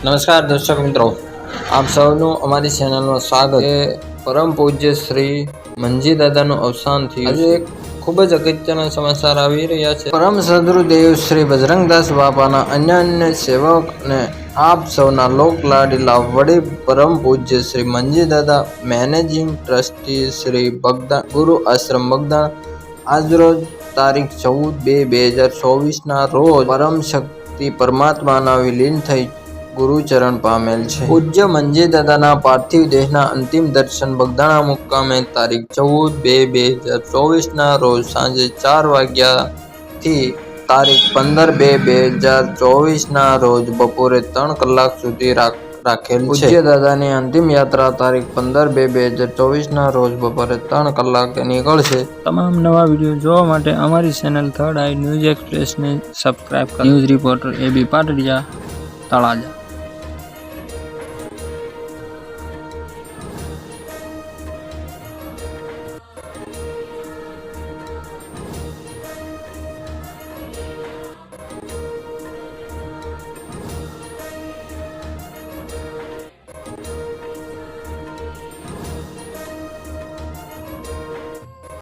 નમસ્કાર દર્શક મિત્રો, આપ સૌનું અમારી ચેનલમાં સ્વાગત છે। પરમ પૂજ્ય શ્રી મંજી દાદાનું અવસાન થયું। આજે એક ખૂબ જ અગત્યના સમાચાર આવી રહ્યા છે। પરમ સદગુરુદેવ શ્રી બજરંગદાસ બાપાના અનન્ય સેવક અને આપ સૌના લોક લાડીલા વડી પરમ પૂજ્ય શ્રી મંજી દાદા મેનેજિંગ ટ્રસ્ટી શ્રી બગદાણ ગુરુ આશ્રમ બગદાણ આજરોજ તારીખ 14/2/2024 રોજ પરમ શક્તિ પરમાત્માના વિલીન થઈ ગુરુચરણ પામેલ છે। પૂજ્ય મંજી દાદાના પાર્થિવ દેહના અંતિમ દર્શન બગદાણા મુકામે તારીખ 14/2/2024 રોજ સાંજે 4 વાગ્યાથી તારીખ 15/2/2024 રોજ બપોરે 3 કલાક સુધી રાખેલ છે। પૂજ્ય દાદાની અંતિમ યાત્રા તારીખ 15/2/2024 રોજ બપોરે 3 કલાકે નીકળશે। તમામ નવા વિડીયો જોવા માટે અમારી ચેનલ થર્ડ આઈ ન્યૂઝ એક્સપ્રેસને સબસ્ક્રાઇબ કરો। News reporter AB Patadiya, Talaja.